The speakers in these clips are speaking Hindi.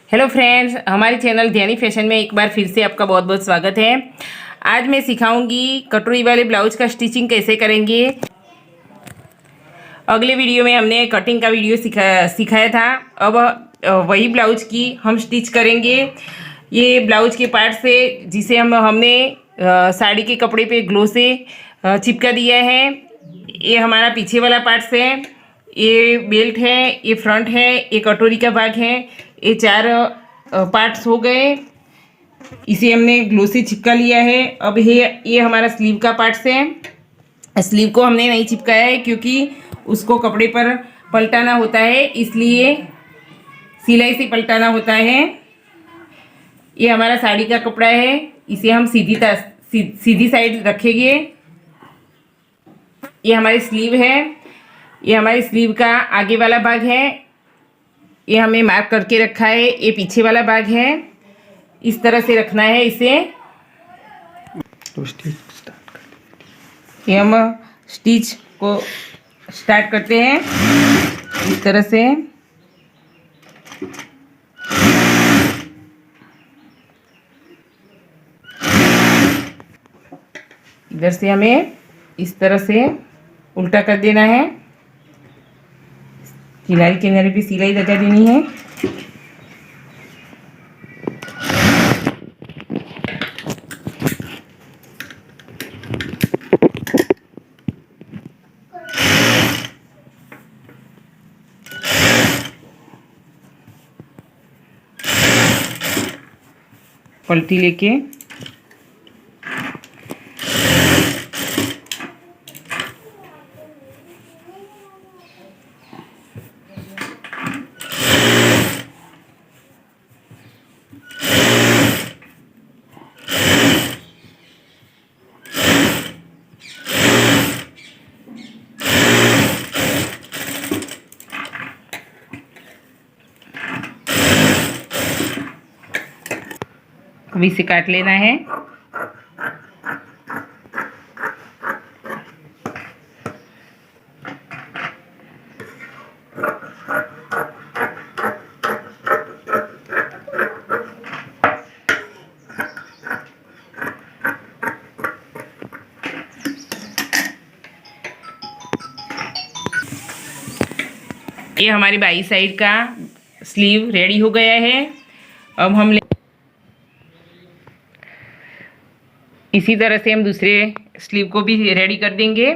हेलो फ्रेंड्स, हमारे चैनल ध्यानी फैशन में एक बार फिर से आपका बहुत बहुत स्वागत है। आज मैं सिखाऊंगी कटोरी वाले ब्लाउज का स्टिचिंग कैसे करेंगे। अगले वीडियो में हमने कटिंग का वीडियो सिखाया था। अब वही ब्लाउज की हम स्टिच करेंगे। ये ब्लाउज के पार्ट से जिसे हमने साड़ी के कपड़े पे ग्लो से चिपका दिया है। ये हमारा पीछे वाला पार्ट्स है, ये बेल्ट है, ये फ्रंट है, ये कटोरी का भाग है। ये चार पार्ट्स हो गए। इसे हमने ग्लो से चिपका लिया है। अब ये हमारा स्लीव का पार्ट्स है। स्लीव को हमने नहीं चिपकाया है क्योंकि उसको कपड़े पर पलटाना होता है, इसलिए सिलाई से पलटाना होता है। ये हमारा साड़ी का कपड़ा है, इसे हम सीधी साइड रखेंगे। ये हमारी स्लीव है, ये हमारी स्लीव का आगे वाला भाग है। ये हमें मार्क करके रखा है। ये पीछे वाला भाग है, इस तरह से रखना है इसे। ये हम स्टिच को स्टार्ट करते हैं इस तरह से। इधर से हमें इस तरह से उल्टा कर देना है। किनारे किनारे पे सिलाई लगा देनी है। पलटी लेके अब इसे काट लेना है। ये हमारी बाई साइड का स्लीव रेडी हो गया है। अब हम इसी तरह से हम दूसरे स्लीव को भी रेडी कर देंगे।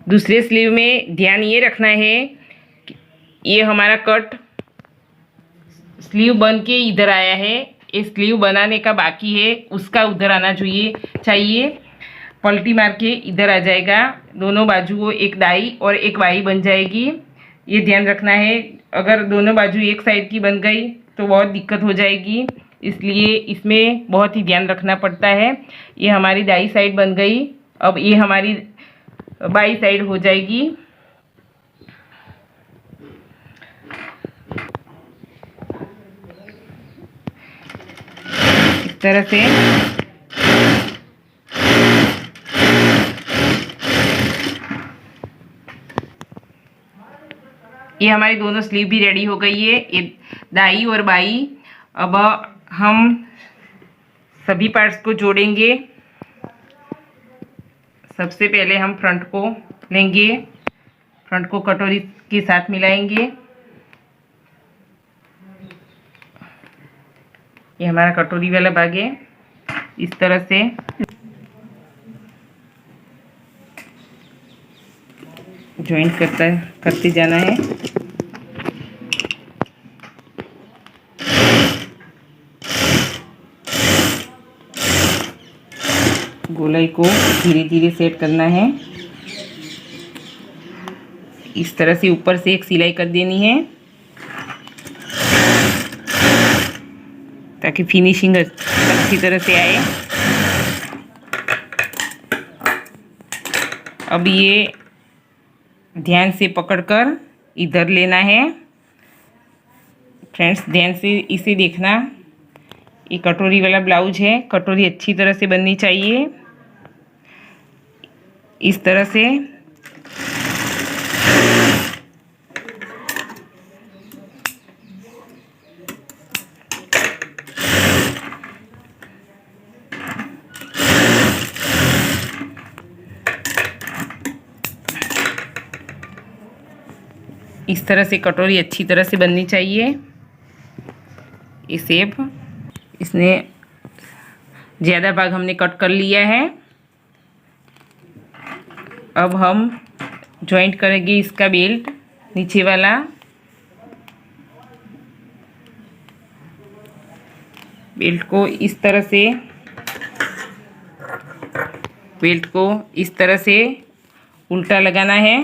दूसरे स्लीव में ध्यान ये रखना है कि ये हमारा कट स्लीव बन के इधर आया है। ये स्लीव बनाने का बाकी है, उसका उधर आना चाहिए। पलटी मार के इधर आ जाएगा। दोनों बाजू एक दाई और एक बाई बन जाएगी, ये ध्यान रखना है। अगर दोनों बाजू एक साइड की बन गई तो बहुत दिक्कत हो जाएगी, इसलिए इसमें बहुत ही ध्यान रखना पड़ता है। ये हमारी दाई साइड बन गई। अब ये हमारी बाई साइड हो जाएगी। इस तरह से ये हमारी दोनों स्लीव भी रेडी हो गई है, ये दाई और बाई। अब हम सभी पार्ट्स को जोड़ेंगे। सबसे पहले हम फ्रंट को लेंगे, फ्रंट को कटोरी के साथ मिलाएंगे। ये हमारा कटोरी वाला भाग है। इस तरह से जॉइंट करते जाना है। गोलाई को धीरे धीरे सेट करना है। इस तरह से ऊपर से एक सिलाई कर देनी है ताकि फिनिशिंग अच्छी तरह से आए। अब ये ध्यान से पकड़कर इधर लेना है। फ्रेंड्स, ध्यान से इसे देखना। ये कटोरी वाला ब्लाउज है, कटोरी अच्छी तरह से बननी चाहिए। इस तरह से इस तरह से कटोरी अच्छी तरह से बननी चाहिए। ये शेप इसने ज़्यादा भाग हमने कट कर लिया है। अब हम जॉइंट करेंगे इसका बेल्ट, नीचे वाला बेल्ट को इस तरह से, बेल्ट को इस तरह से उल्टा लगाना है।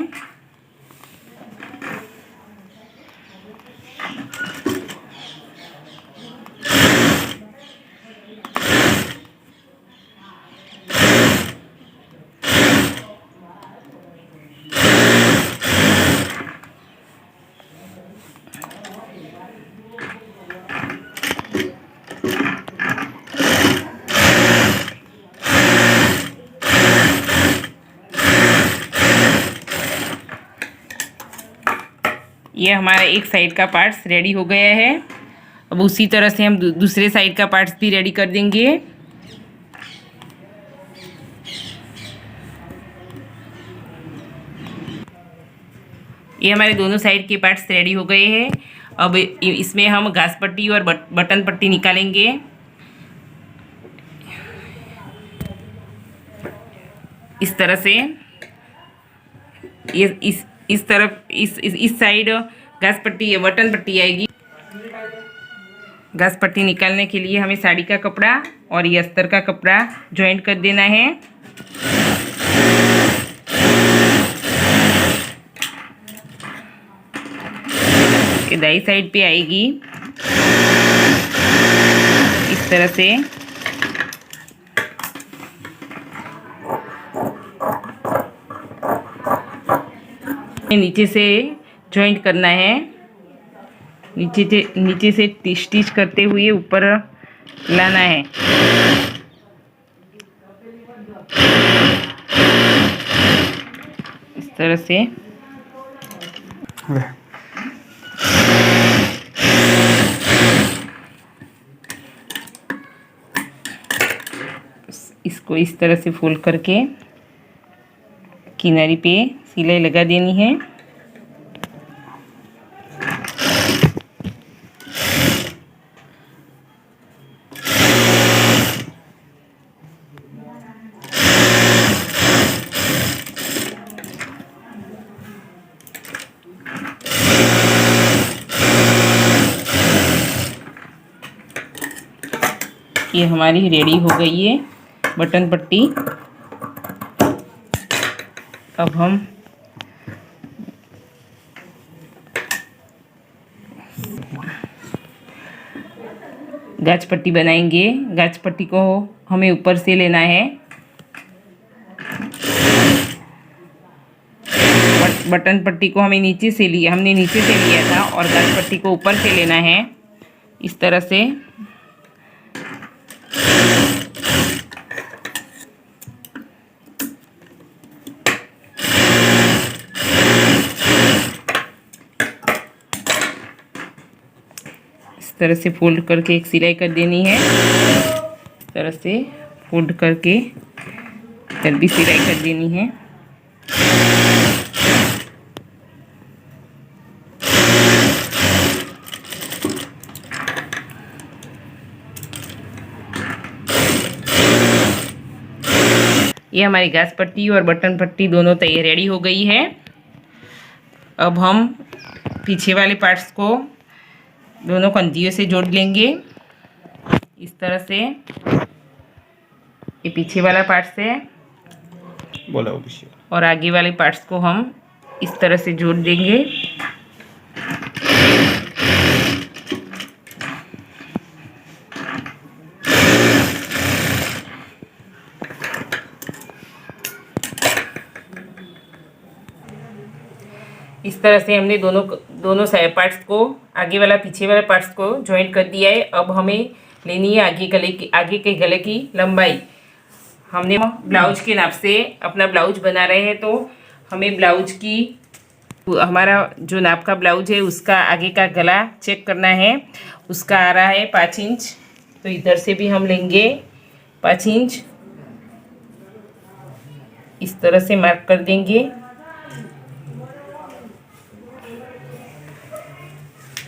ये हमारा एक साइड का पार्ट्स रेडी हो गया है। अब उसी तरह से हम दूसरे साइड का पार्ट्स भी रेडी कर देंगे। ये हमारे दोनों साइड के पार्ट्स रेडी हो गए हैं। अब इसमें हम घास पट्टी और बटन पट्टी निकालेंगे। इस तरह से ये इस तरफ इस साइड घास पट्टी बटन पट्टी आएगी। घास पट्टी निकालने के लिए हमें साड़ी का कपड़ा और ये अस्तर का कपड़ा जॉइंट कर देना है। ये दाई साइड पे आएगी इस तरह से। नीचे से जॉइंट करना है, नीचे से स्टिच करते हुए ऊपर लाना है। इस तरह से इसको इस तरह से फोल्ड करके किनारे पे सिलाई लगा देनी है। ये हमारी रेडी हो गई है बटन पट्टी। अब हम गाज पट्टी बनाएंगे। गाज पट्टी को हमें ऊपर से लेना है, बटन पट्टी को हमने नीचे से लिया था और गाज पट्टी को ऊपर से लेना है इस तरह से। इस तरह से फोल्ड करके एक सिलाई कर देनी है। इस तरह से फोल्ड करके फिर भी सिलाई कर देनी है। ये हमारी गाज पट्टी और बटन पट्टी दोनों तैयार रेडी हो गई है। अब हम पीछे वाले पार्ट्स को दोनों कंधियों से जोड़ लेंगे इस तरह से। ये पीछे वाला पार्ट्स है और आगे वाले पार्ट्स को हम इस तरह से जोड़ देंगे। इस तरह से हमने दोनों साइड पार्ट्स को, आगे वाला पीछे वाला पार्ट्स को जॉइंट कर दिया है। अब हमें लेनी है आगे के गले की लंबाई। हमने ब्लाउज के नाप से अपना ब्लाउज बना रहे हैं, तो हमें ब्लाउज की, हमारा जो नाप का ब्लाउज है उसका आगे का गला चेक करना है। उसका आ रहा है 5 इंच, तो इधर से भी हम लेंगे 5 इंच। इस तरह से मार्क कर देंगे।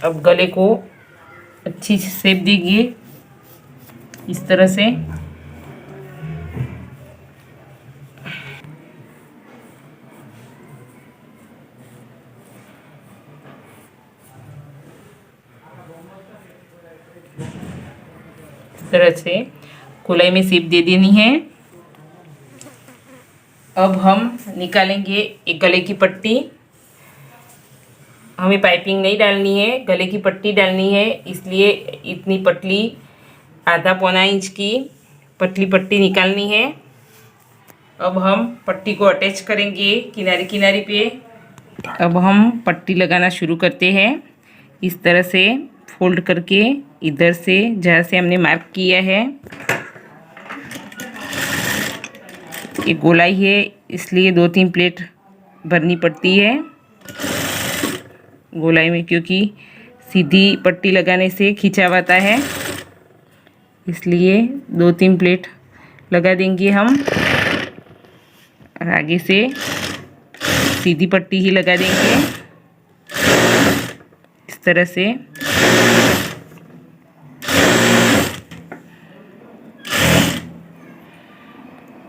अब गले को अच्छी शेप देंगे इस तरह से। इस तरह से गोलाई में शेप दे देनी है। अब हम निकालेंगे एक गले की पट्टी। हमें पाइपिंग नहीं डालनी है, गले की पट्टी डालनी है, इसलिए इतनी पतली आधा पौना इंच की पतली पट्टी निकालनी है। अब हम पट्टी को अटैच करेंगे किनारे किनारे पे। अब हम पट्टी लगाना शुरू करते हैं। इस तरह से फोल्ड करके इधर से जहाँ से हमने मार्क किया है, ये गोलाई है इसलिए 2-3 प्लेट भरनी पड़ती है गोलाई में, क्योंकि सीधी पट्टी लगाने से खिंचाव आता है, इसलिए 2-3 प्लेट लगा देंगे हम। और आगे से सीधी पट्टी ही लगा देंगे इस तरह से।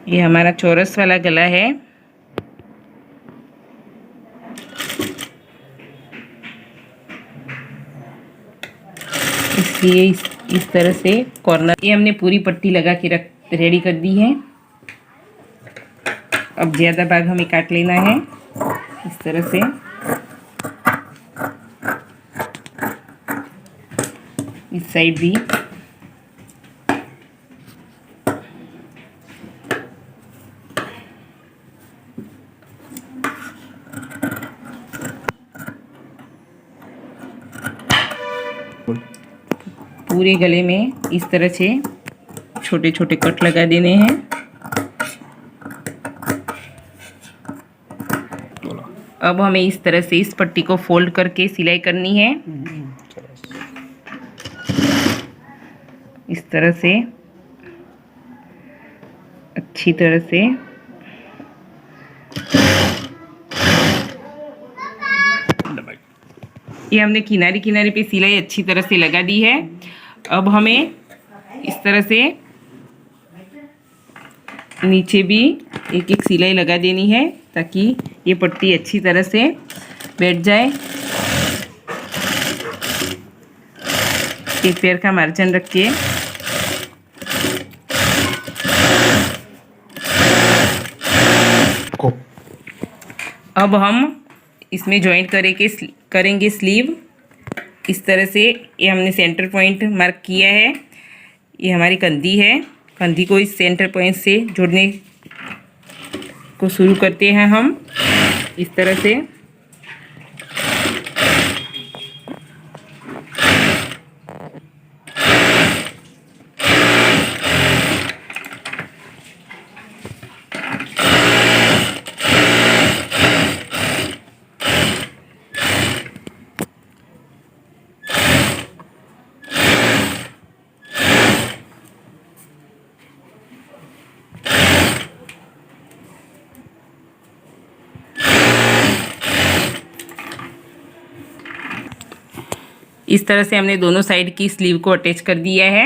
ये हमारा चौरस वाला गला है। इसलिए इस तरह से कॉर्नर, ये हमने पूरी पट्टी लगा के रेडी कर दी है। अब ज़्यादा भाग हमें काट लेना है इस तरह से। इस साइड भी पूरे गले में इस तरह से छोटे छोटे कट लगा देने हैं। अब हमें इस तरह से इस पट्टी को फोल्ड करके सिलाई करनी है इस तरह से, अच्छी तरह से। ये हमने किनारे किनारे पे सिलाई अच्छी तरह से लगा दी है। अब हमें इस तरह से नीचे भी एक एक सिलाई लगा देनी है ताकि ये पट्टी अच्छी तरह से बैठ जाए। एक पैर का मार्जिन रख के अब हम इसमें जॉइंट करेंगे स्लीव इस तरह से। ये हमने सेंटर पॉइंट मार्क किया है, ये हमारी कंधी है। कंधी को इस सेंटर पॉइंट से जोड़ने को शुरू करते हैं हम इस तरह से। इस तरह से हमने दोनों साइड की स्लीव को अटैच कर दिया है।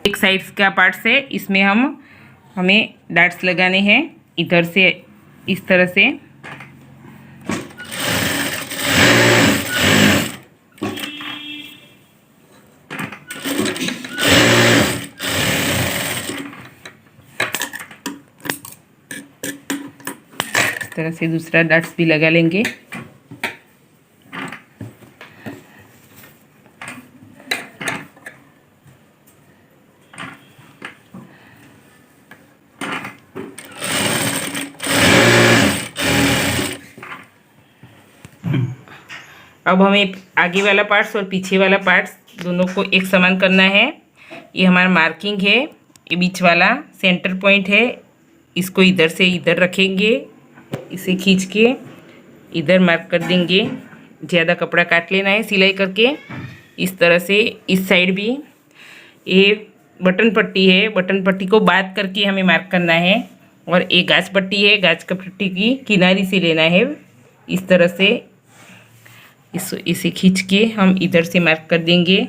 एक साइड का पार्ट से इसमें हमें डाट्स लगाने हैं इधर से इस तरह से। तरह से दूसरा डॉट्स भी लगा लेंगे। अब हमें आगे वाला पार्ट्स और पीछे वाला पार्ट्स दोनों को एक समान करना है। ये हमारा मार्किंग है, ये बीच वाला सेंटर पॉइंट है, इसको इधर से इधर रखेंगे, इसे खींच के इधर मार्क कर देंगे। ज़्यादा कपड़ा काट लेना है सिलाई करके इस तरह से। इस साइड भी ये बटन पट्टी है, बटन पट्टी को बात करके हमें मार्क करना है और एक गाज पट्टी है, गाज का पट्टी की किनारी से लेना है। इस तरह से इसे खींच के हम इधर से मार्क कर देंगे।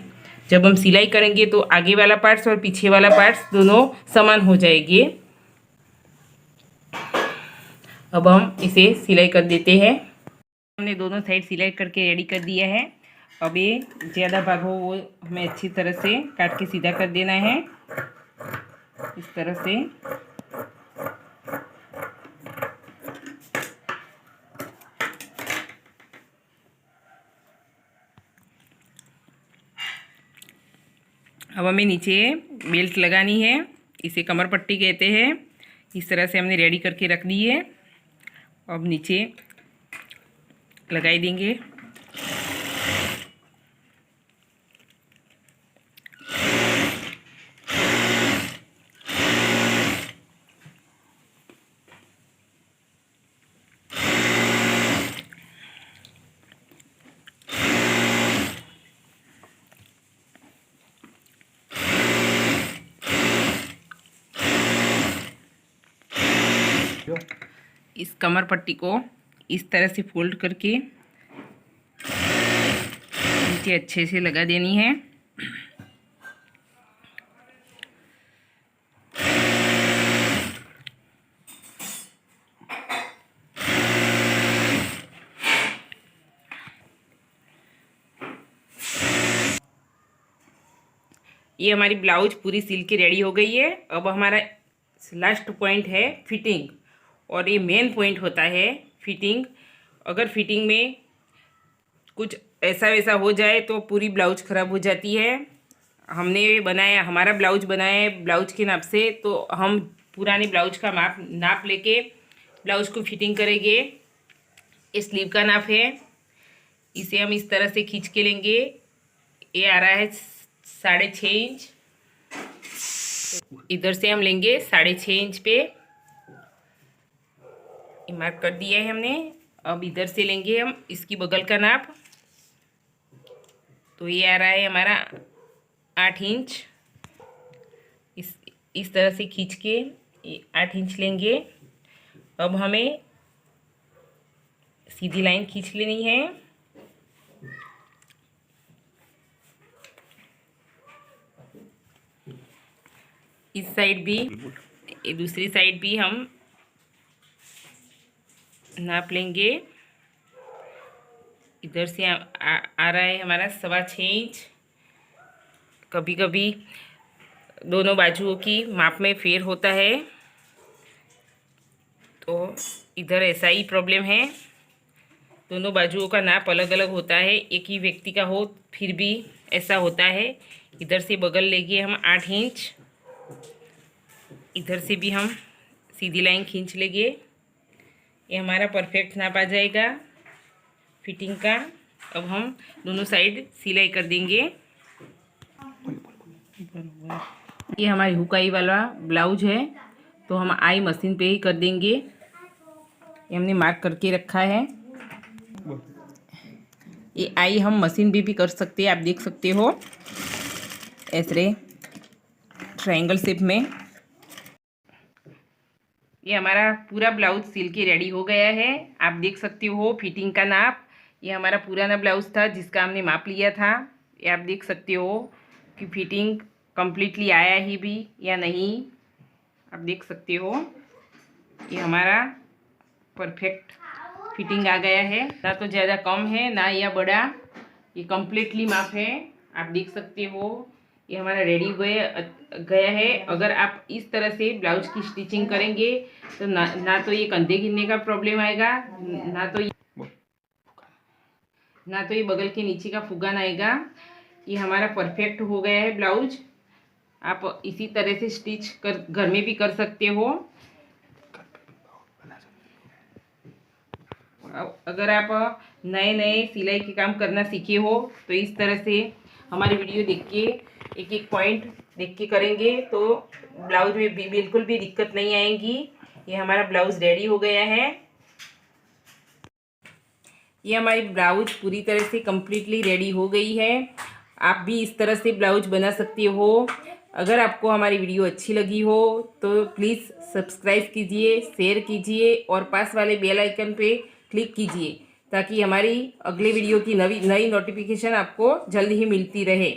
जब हम सिलाई करेंगे तो आगे वाला पार्ट्स और पीछे वाला पार्ट्स दोनों समान हो जाएंगे। अब हम इसे सिलाई कर देते हैं। हमने दोनों साइड सिलाई करके रेडी कर दिया है। अब ये ज़्यादा भाग हो वो हमें अच्छी तरह से काट के सीधा कर देना है, इस तरह से। अब हमें नीचे बेल्ट लगानी है, इसे कमर पट्टी कहते हैं। इस तरह से हमने रेडी करके रख दी है। अब नीचे लगाई देंगे। इस कमर पट्टी को इस तरह से फोल्ड करके नीचे अच्छे से लगा देनी है। ये हमारी ब्लाउज पूरी सिल के रेडी हो गई है। अब हमारा लास्ट पॉइंट है फिटिंग, और ये मेन पॉइंट होता है फिटिंग। अगर फिटिंग में कुछ ऐसा वैसा हो जाए तो पूरी ब्लाउज ख़राब हो जाती है। हमने बनाया, हमारा ब्लाउज बनाया है ब्लाउज के नाप से, तो हम पुराने ब्लाउज का नाप लेके ब्लाउज को फिटिंग करेंगे। ये स्लीव का नाप है, इसे हम इस तरह से खींच के लेंगे। ये आ रहा है 6.5 इंच। इधर से हम लेंगे 6.5 इंच पे, मार्क कर दिया है हमने। अब इधर से लेंगे हम इसकी बगल का नाप, तो ये आ रहा है हमारा 8 इंच। इस तरह से खींच के 8 इंच लेंगे। अब हमें सीधी लाइन खींच लेनी है। इस साइड भी, दूसरी साइड भी हम नाप लेंगे। इधर से आ रहा है हमारा 6.25 इंच। कभी कभी दोनों बाजुओं की माप में फेर होता है, तो इधर ऐसा ही प्रॉब्लम है। दोनों बाजुओं का नाप अलग अलग होता है, एक ही व्यक्ति का हो फिर भी ऐसा होता है। इधर से बगल लेंगे हम 8 इंच। इधर से भी हम सीधी लाइन खींच लेंगे। ये हमारा परफेक्ट नाप आ जाएगा फिटिंग का। अब हम दोनों साइड सिलाई कर देंगे। ये हमारी हुकाई वाला ब्लाउज है, तो हम आई मशीन पे ही कर देंगे। ये हमने मार्क करके रखा है। ये आई हम मशीन पे भी कर सकते हैं, आप देख सकते हो ऐसे ट्रायंगल शेप में। ये हमारा पूरा ब्लाउज सिल के रेडी हो गया है, आप देख सकते हो फिटिंग का नाप। ये हमारा पुराना ब्लाउज था जिसका हमने माप लिया था। ये आप देख सकते हो कि फिटिंग कम्प्लीटली आया ही भी या नहीं, आप देख सकते हो। ये हमारा परफेक्ट फिटिंग आ गया है, ना तो ज़्यादा कम है ना या बड़ा, ये कम्प्लीटली माप है, आप देख सकते हो। ये हमारा रेडी गया है। अगर आप इस तरह से ब्लाउज की स्टिचिंग करेंगे तो ना तो ये कंधे गिरने का प्रॉब्लम आएगा, ना तो ये बगल के नीचे का फुगान आएगा। ये हमारा परफेक्ट हो गया है ब्लाउज। आप इसी तरह से स्टिच घर में भी कर सकते हो। अगर आप नए नए सिलाई के काम करना सीखे हो तो इस तरह से हमारी वीडियो देख के एक एक पॉइंट देख के करेंगे तो ब्लाउज में भी बिल्कुल भी दिक्कत नहीं आएगी। ये हमारा ब्लाउज रेडी हो गया है। ये हमारी ब्लाउज पूरी तरह से कम्प्लीटली रेडी हो गई है। आप भी इस तरह से ब्लाउज बना सकते हो। अगर आपको हमारी वीडियो अच्छी लगी हो तो प्लीज़ सब्सक्राइब कीजिए, शेयर कीजिए और पास वाले बेल आइकन पे क्लिक कीजिए ताकि हमारी अगले वीडियो की नई नोटिफिकेशन आपको जल्द ही मिलती रहे।